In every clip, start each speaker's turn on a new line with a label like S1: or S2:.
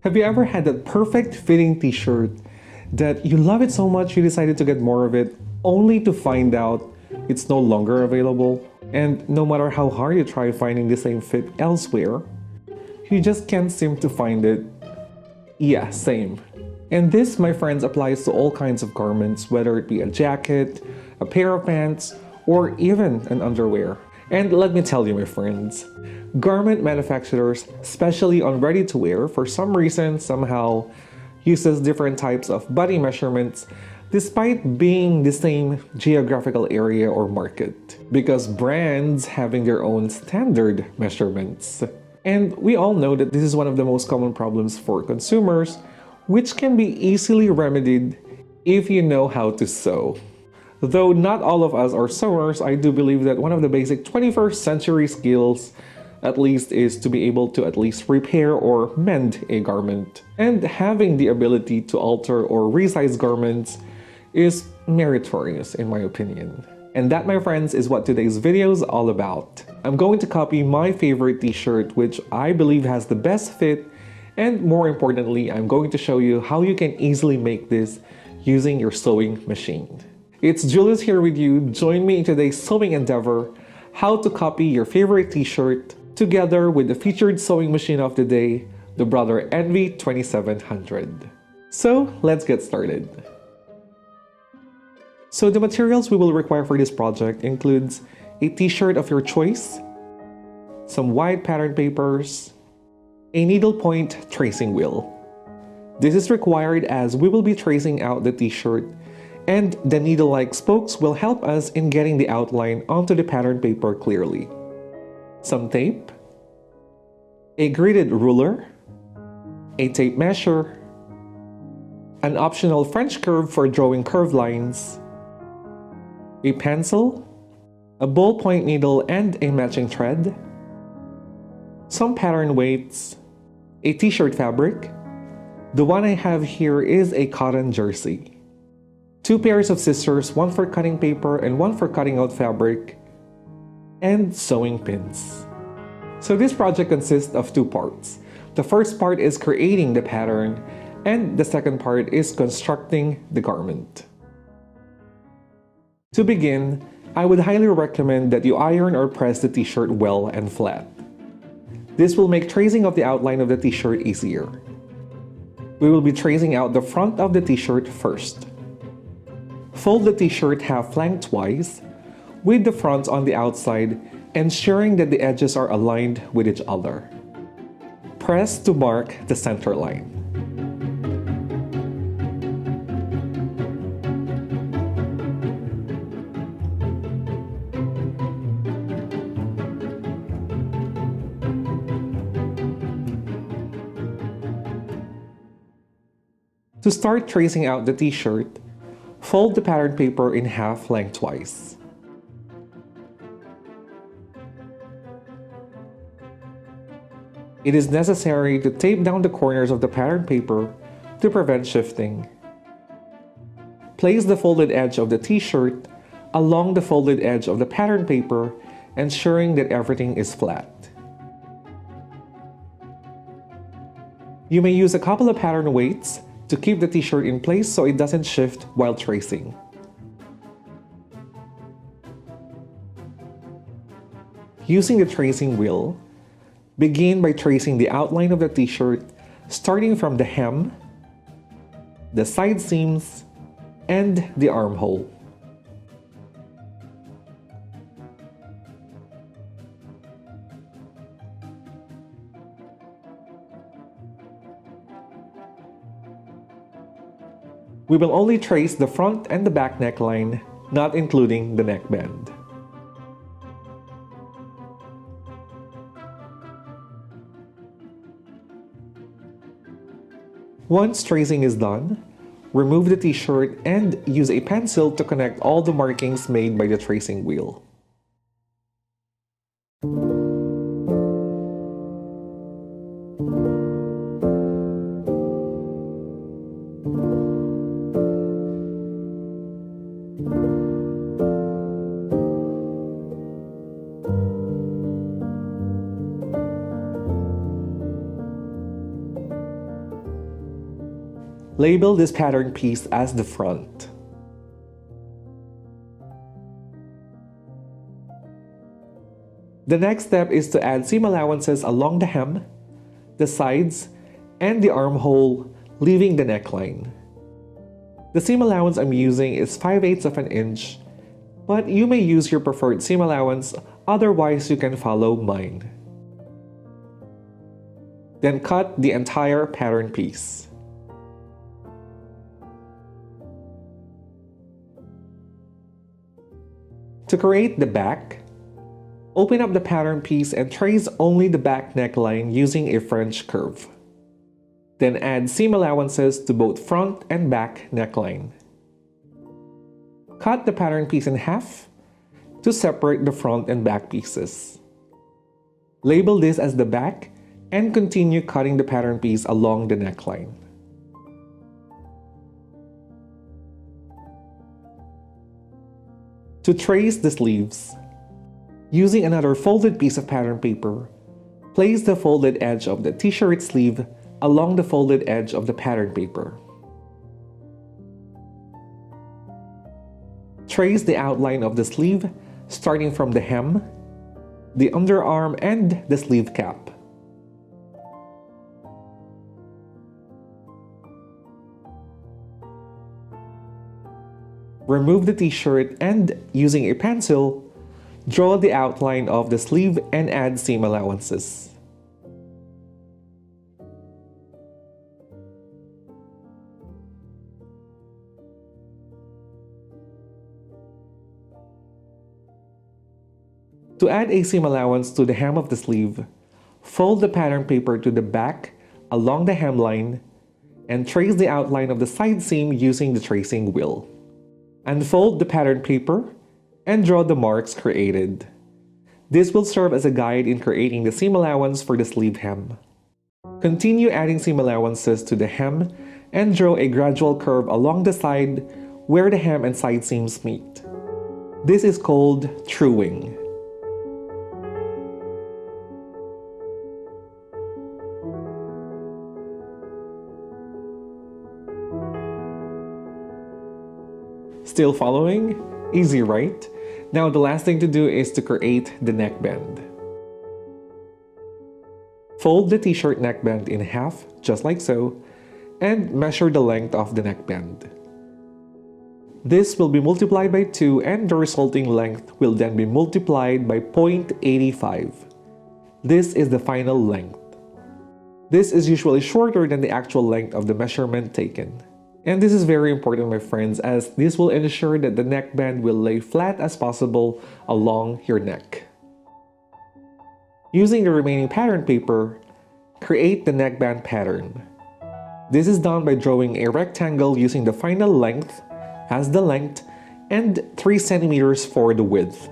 S1: Have you ever had that perfect fitting t-shirt that you love it so much you decided to get more of it only to find out it's no longer available? And no matter how hard you try finding the same fit elsewhere, you just can't seem to find it. Yeah, same. And this, my friends, applies to all kinds of garments, whether it be a jacket, a pair of pants, or even an underwear. And let me tell you, my friends, garment manufacturers, especially on ready-to-wear, for some reason somehow uses different types of body measurements despite being the same geographical area or market, because brands having their own standard measurements. And we all know that this is one of the most common problems for consumers, which can be easily remedied if you know how to sew. Though not all of us are sewers, I do believe that one of the basic 21st century skills at least is to be able to at least repair or mend a garment. And having the ability to alter or resize garments is meritorious in my opinion. And that, my friends, is what today's video is all about. I'm going to copy my favorite t-shirt, which I believe has the best fit, and more importantly, I'm going to show you how you can easily make this using your sewing machine. It's Julius here with you. Join me in today's sewing endeavor, how to copy your favorite t-shirt together with the featured sewing machine of the day, the Brother NV2700. So let's get started. So the materials we will require for this project includes a t-shirt of your choice, some white pattern papers, a needlepoint tracing wheel. This is required as we will be tracing out the t-shirt, and the needle-like spokes will help us in getting the outline onto the pattern paper clearly. Some tape, a gridded ruler, a tape measure, an optional French curve for drawing curved lines, a pencil, a ballpoint needle and a matching thread, some pattern weights, a t-shirt fabric. The one I have here is a cotton jersey. 2 pairs of scissors, one for cutting paper and one for cutting out fabric, and sewing pins. So this project consists of 2 parts. The first part is creating the pattern, and the second part is constructing the garment. To begin, I would highly recommend that you iron or press the t-shirt well and flat. This will make tracing of the outline of the t-shirt easier. We will be tracing out the front of the t-shirt first. Fold the t-shirt half lengthwise, with the front on the outside, ensuring that the edges are aligned with each other. Press to mark the center line. To start tracing out the t-shirt, fold the pattern paper in half lengthwise. It is necessary to tape down the corners of the pattern paper to prevent shifting. Place the folded edge of the t-shirt along the folded edge of the pattern paper, ensuring that everything is flat. You may use a couple of pattern weights to keep the t-shirt in place so it doesn't shift while tracing. Using the tracing wheel, begin by tracing the outline of the t-shirt starting from the hem, the side seams, and the armhole. We will only trace the front and the back neckline, not including the neckband. Once tracing is done, remove the t-shirt and use a pencil to connect all the markings made by the tracing wheel. Label this pattern piece as the front. The next step is to add seam allowances along the hem, the sides, and the armhole, leaving the neckline. The seam allowance I'm using is 5/8 of an inch, but you may use your preferred seam allowance, otherwise you can follow mine. Then cut the entire pattern piece. To create the back, open up the pattern piece and trace only the back neckline using a French curve. Then add seam allowances to both front and back neckline. Cut the pattern piece in half to separate the front and back pieces. Label this as the back and continue cutting the pattern piece along the neckline. To trace the sleeves, using another folded piece of pattern paper, place the folded edge of the t-shirt sleeve along the folded edge of the pattern paper. Trace the outline of the sleeve starting from the hem, the underarm, and the sleeve cap. Remove the t-shirt and, using a pencil, draw the outline of the sleeve and add seam allowances. To add a seam allowance to the hem of the sleeve, fold the pattern paper to the back along the hemline and trace the outline of the side seam using the tracing wheel. Unfold the pattern paper and draw the marks created. This will serve as a guide in creating the seam allowance for the sleeve hem. Continue adding seam allowances to the hem and draw a gradual curve along the side where the hem and side seams meet. This is called truing. Still following? Easy, right? Now the last thing to do is to create the neckband. Fold the t-shirt neckband in half, just like so, and measure the length of the neckband. This will be multiplied by 2 and the resulting length will then be multiplied by 0.85. This is the final length. This is usually shorter than the actual length of the measurement taken. And this is very important, my friends, as this will ensure that the neckband will lay flat as possible along your neck. Using the remaining pattern paper, create the neckband pattern. This is done by drawing a rectangle using the final length as the length and 3 centimeters for the width.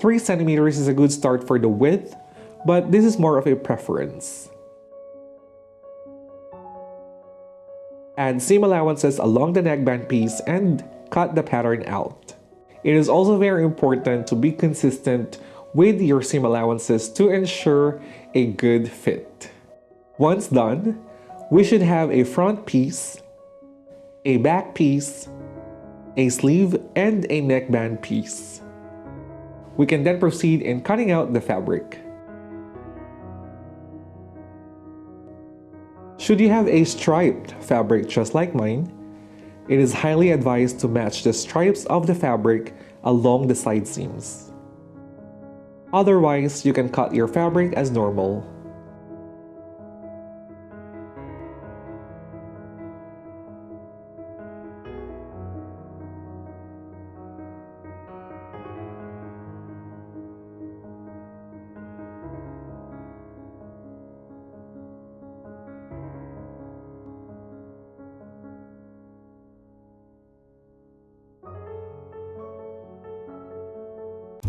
S1: 3 centimeters is a good start for the width, but this is more of a preference. Add seam allowances along the neckband piece and cut the pattern out. It is also very important to be consistent with your seam allowances to ensure a good fit. Once done, we should have a front piece, a back piece, a sleeve, and a neckband piece. We can then proceed in cutting out the fabric. Should you have a striped fabric just like mine, it is highly advised to match the stripes of the fabric along the side seams. Otherwise, you can cut your fabric as normal.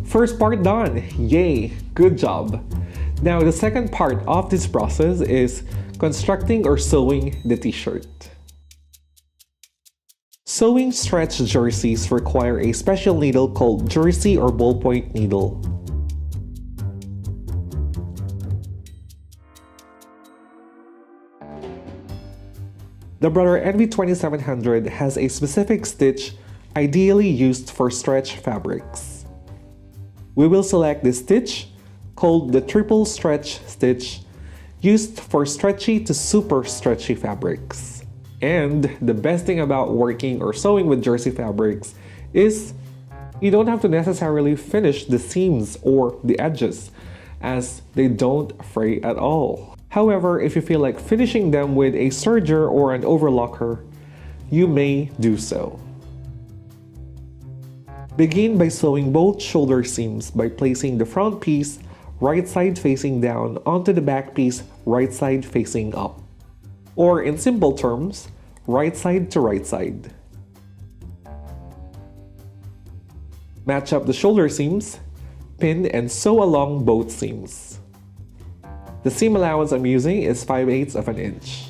S1: First part done! Yay! Good job! Now the second part of this process is constructing or sewing the t-shirt. Sewing stretch jerseys require a special needle called jersey or ballpoint needle. The Brother NV2700 has a specific stitch ideally used for stretch fabrics. We will select this stitch, called the triple stretch stitch, used for stretchy to super stretchy fabrics. And the best thing about working or sewing with jersey fabrics is you don't have to necessarily finish the seams or the edges, as they don't fray at all. However, if you feel like finishing them with a serger or an overlocker, you may do so. Begin by sewing both shoulder seams by placing the front piece right side facing down onto the back piece right side facing up. Or in simple terms, right side to right side. Match up the shoulder seams, pin and sew along both seams. The seam allowance I'm using is 5/8 of an inch.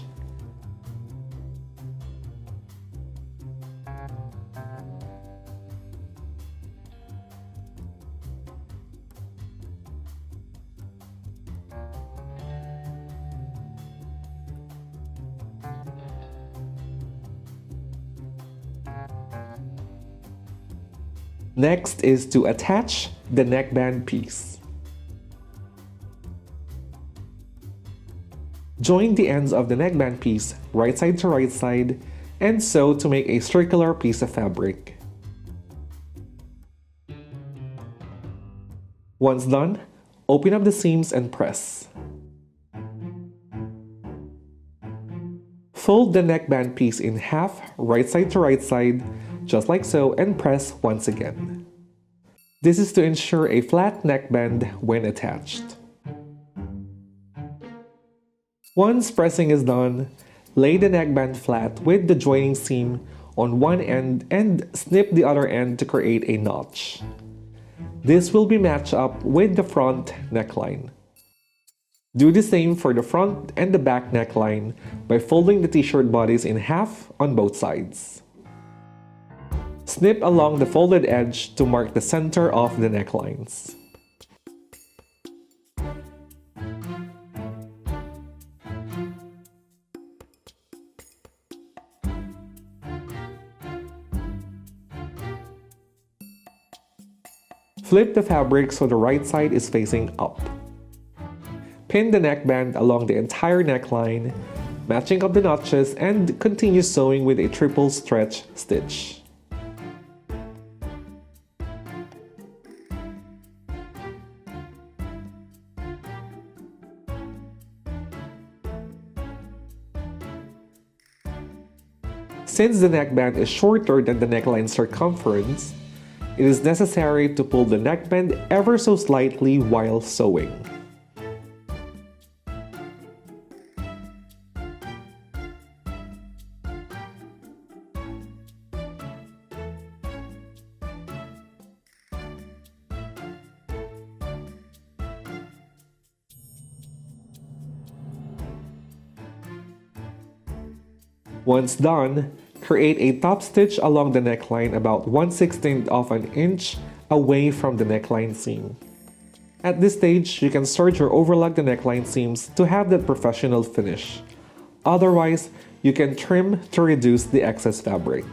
S1: Next is to attach the neckband piece. Join the ends of the neckband piece right side to right side and sew to make a circular piece of fabric. Once done, open up the seams and press. Fold the neckband piece in half right side to right side, just like so, and press once again. This is to ensure a flat neckband when attached. Once pressing is done, lay the neckband flat with the joining seam on one end and snip the other end to create a notch. This will be matched up with the front neckline. Do the same for the front and the back neckline by folding the t-shirt bodies in half on both sides. Snip along the folded edge to mark the center of the necklines. Flip the fabric so the right side is facing up. Pin the neckband along the entire neckline, matching up the notches, and continue sewing with a triple stretch stitch. Since the neckband is shorter than the neckline circumference, it is necessary to pull the neckband ever so slightly while sewing. Once done, create a top stitch along the neckline about 1/16 of an inch away from the neckline seam. At this stage, you can serge or overlock the neckline seams to have that professional finish. Otherwise, you can trim to reduce the excess fabric.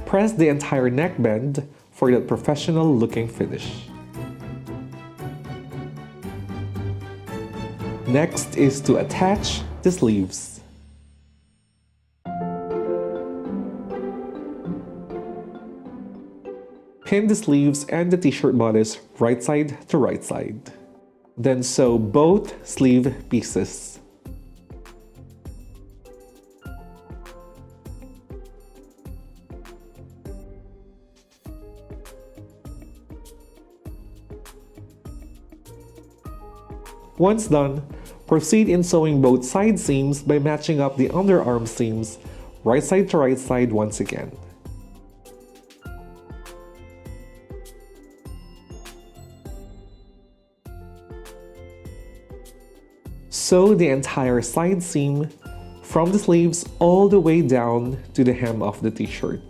S1: Press the entire neckband for that professional looking finish. Next is to attach the sleeves. Pin the sleeves and the t-shirt bodice right side to right side. Then sew both sleeve pieces. Once done, proceed in sewing both side seams by matching up the underarm seams right side to right side once again. Sew the entire side seam from the sleeves all the way down to the hem of the t-shirt.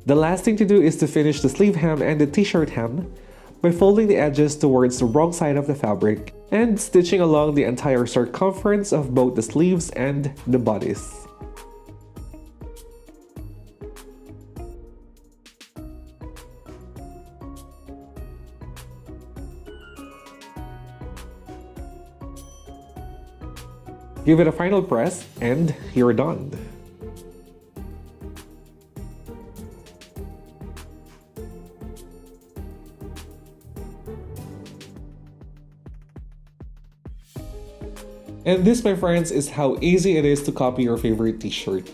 S1: The last thing to do is to finish the sleeve hem and the t-shirt hem by folding the edges towards the wrong side of the fabric and stitching along the entire circumference of both the sleeves and the bodice. Give it a final press and you're done. And this, my friends, is how easy it is to copy your favorite t-shirt.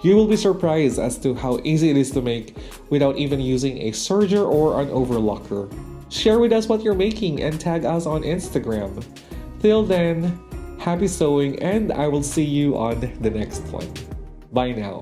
S1: You will be surprised as to how easy it is to make without even using a serger or an overlocker. Share with us what you're making and tag us on Instagram. Till then, happy sewing and I will see you on the next one. Bye now.